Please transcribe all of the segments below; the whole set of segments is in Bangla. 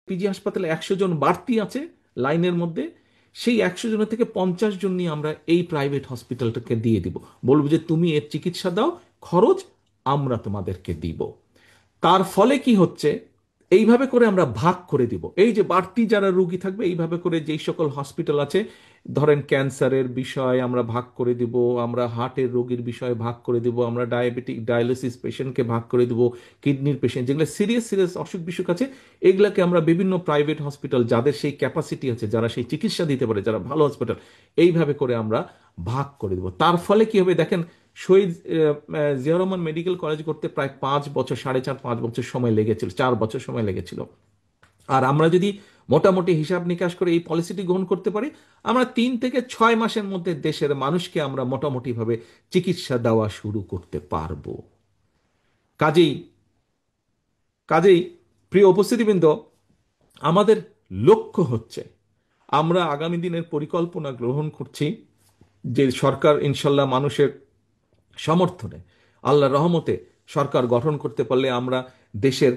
পিজি হাসপাতালে 100 জন বাড়তি আছে লাইনের মধ্যে, সেই 100 জনের থেকে 50 জন নিয়ে আমরা এই প্রাইভেট হসপিটালটাকে দিয়ে দিব, বলবো যে তুমি এর চিকিৎসা দাও, খরচ আমরা তোমাদেরকে দিব। তার ফলে কি হচ্ছে, এইভাবে করে আমরা ভাগ করে দিব, এই যে বাড়তি যারা রুগী থাকবে এইভাবে করে যেই সকল হসপিটাল আছে, ধরেন ক্যান্সারের বিষয় আমরা ভাগ করে দিব, আমরা হার্টের রোগীর বিষয়ে ভাগ করে দিব, আমরা ডায়াবেটিক ডায়ালিসিস পেশেন্টকে ভাগ করে দিব, কিডনির পেশেন্ট যেগুলো সিরিয়াস সিরিয়াস অসুখ বিসুখ আছে এগুলাকে আমরা বিভিন্ন প্রাইভেট হসপিটাল যাদের সেই ক্যাপাসিটি আছে, যারা সেই চিকিৎসা দিতে পারে, যারা ভালো হসপিটাল, এইভাবে করে আমরা ভাগ করে দেব। তার ফলে কি হবে দেখেন, শহীদ জিয়া রহমান মেডিকেল কলেজ করতে প্রায় 5 বছর, 4.5-5 বছর সময় লেগেছিল, 4 বছর সময় লেগেছিল। আর আমরা যদি মোটামুটি হিসাব নিকাশ করে এই পলিসিটি গ্রহণ করতে পারি, আমরা 3 থেকে 6 মাসের মধ্যে দেশের মানুষকে আমরা মোটামুটি ভাবে চিকিৎসা দেওয়া শুরু করতে পারবো। কাজেই কাজেই প্রিয় উপস্থিতিবৃন্দ, আমাদের লক্ষ্য হচ্ছে, আমরা আগামী দিনের পরিকল্পনা গ্রহণ করছি যে সরকার ইনশাল্লাহ মানুষের সমর্থনে, আল্লাহর রহমতে সরকার গঠন করতে পারলে আমরা দেশের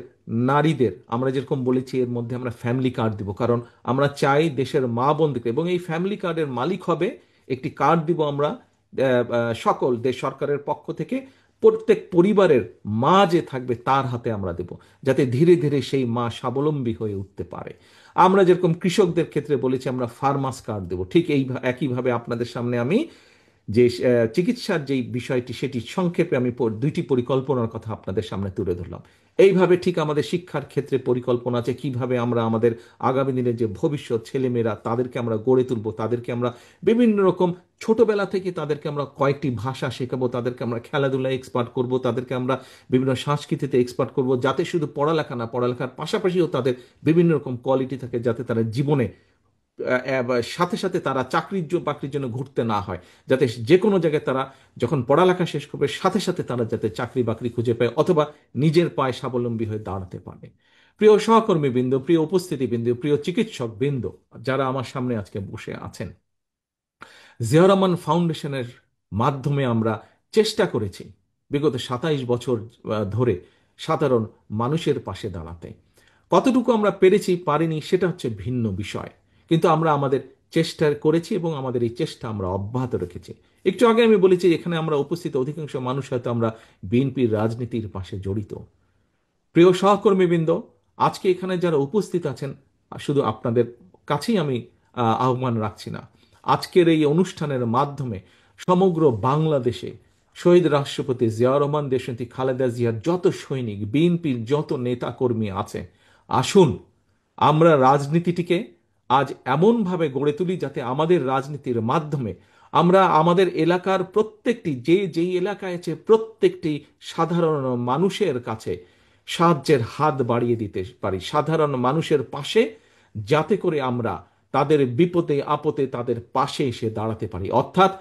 নারীদের, আমরা যেরকম বলেছি এর মধ্যে আমরা ফ্যামিলি কার্ড দিব, কারণ আমরা চাই দেশের মা বোনদেরকে, এবং এই ফ্যামিলি কার্ডের মালিক হবে, একটি কার্ড দিব আমরা সকল দেশ সরকারের পক্ষ থেকে, প্রত্যেক পরিবারের মা যে থাকবে তার হাতে আমরা দেব, যাতে ধীরে ধীরে সেই মা স্বাবলম্বী হয়ে উঠতে পারে। আমরা যেরকম কৃষকদের ক্ষেত্রে বলেছি আমরা ফার্মার্স কার্ড দেব, ঠিক এই একইভাবে আপনাদের সামনে আমি যে চিকিৎসার যে বিষয়টি সেটি সংক্ষেপে আমি দুইটি পরিকল্পনার কথা আপনাদের সামনে তুলে ধরলাম। এইভাবে ঠিক আমাদের শিক্ষার ক্ষেত্রে পরিকল্পনা আছে, কিভাবে আমরা আমাদের আগামী দিনের যে ভবিষ্যৎ ছেলেমেয়েরা তাদেরকে আমরা গড়ে তুলব, তাদেরকে আমরা বিভিন্ন রকম ছোটবেলা থেকে তাদেরকে আমরা কয়েকটি ভাষা শেখাবো, তাদেরকে আমরা খেলাধুলায় এক্সপার্ট করব, তাদেরকে আমরা বিভিন্ন সংস্কৃতিতে এক্সপার্ট করব, যাতে শুধু পড়ালেখা না, পড়ালেখার পাশাপাশিও তাদের বিভিন্ন রকম কোয়ালিটি থাকে, যাতে তারা জীবনে সাথে সাথে তারা চাকরির বাকরির জন্য ঘুরতে না হয়, যাতে যে কোনো জায়গায় তারা যখন পড়ালেখা শেষ করবে সাথে সাথে তারা যাতে চাকরি বাকরি খুঁজে পায় অথবা নিজের পায়ে স্বাবলম্বী হয়ে দাঁড়াতে পারে। প্রিয় সহকর্মী বৃন্দ, প্রিয় উপস্থিতি বৃন্দ, প্রিয় চিকিৎসক বৃন্দ, যারা আমার সামনে আজকে বসে আছেন, জিয়া রহমান ফাউন্ডেশনের মাধ্যমে আমরা চেষ্টা করেছি বিগত 27 বছর ধরে সাধারণ মানুষের পাশে দাঁড়াতে। কতটুকু আমরা পেরেছি পারিনি সেটা হচ্ছে ভিন্ন বিষয়, কিন্তু আমরা আমাদের চেষ্টা করেছি এবং আমাদের এই চেষ্টা আমরা অব্যাহত রেখেছি। একটু আগে আমি বলেছি এখানে আমরা উপস্থিত অধিকাংশ মানুষ হয়তো আমরা বিএনপির রাজনীতির পাশে জড়িত। প্রিয় সহকর্মীবৃন্দ, আজকে এখানে যারা উপস্থিত আছেন, শুধু আপনাদের কাছেই আমি আহ্বান রাখছি না, আজকের এই অনুষ্ঠানের মাধ্যমে সমগ্র বাংলাদেশে শহীদ রাষ্ট্রপতি জিয়া রহমান, দেশনেত্রী খালেদা জিয়ার যত সৈনিক, বিএনপির যত নেতা কর্মী আছে, আসুন আমরা রাজনীতিটিকে আজ এমনভাবে গড়ে তুলি যাতে আমাদের রাজনীতির মাধ্যমে আমরা আমাদের এলাকার প্রত্যেকটি, যেই এলাকায় আছে প্রত্যেকটি সাধারণ মানুষের কাছে সাহায্যের হাত বাড়িয়ে দিতে পারি, সাধারণ মানুষের পাশে, যাতে করে আমরা তাদের বিপদে আপদে তাদের পাশে এসে দাঁড়াতে পারি। অর্থাৎ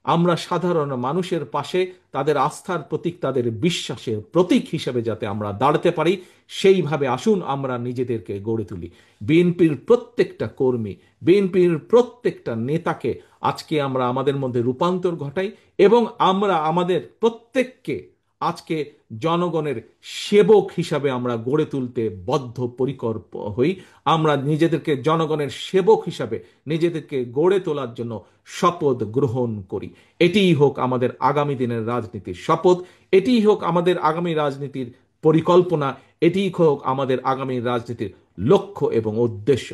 আমরা সাধারণ মানুষের পাশে তাদের আস্থার প্রতীক, তাদের বিশ্বাসের প্রতীক হিসেবে যাতে আমরা দাঁড়াতে পারি, সেইভাবে আসুন আমরা নিজেদেরকে গড়ে তুলি। বিএনপির প্রত্যেকটা কর্মী, বিএনপির প্রত্যেকটা নেতাকে আজকে আমরা আমাদের মধ্যে রূপান্তর ঘটাই এবং আমরা আমাদের প্রত্যেককে আজকে জনগণের সেবক হিসাবে আমরা গড়ে তুলতে বদ্ধপরিকর হই। আমরা নিজেদেরকে জনগণের সেবক হিসাবে নিজেদেরকে গড়ে তোলার জন্য শপথ গ্রহণ করি। এটিই হোক আমাদের আগামী দিনের রাজনীতির শপথ, এটিই হোক আমাদের আগামী রাজনীতির পরিকল্পনা, এটিই হোক আমাদের আগামী রাজনীতির লক্ষ্য এবং উদ্দেশ্য।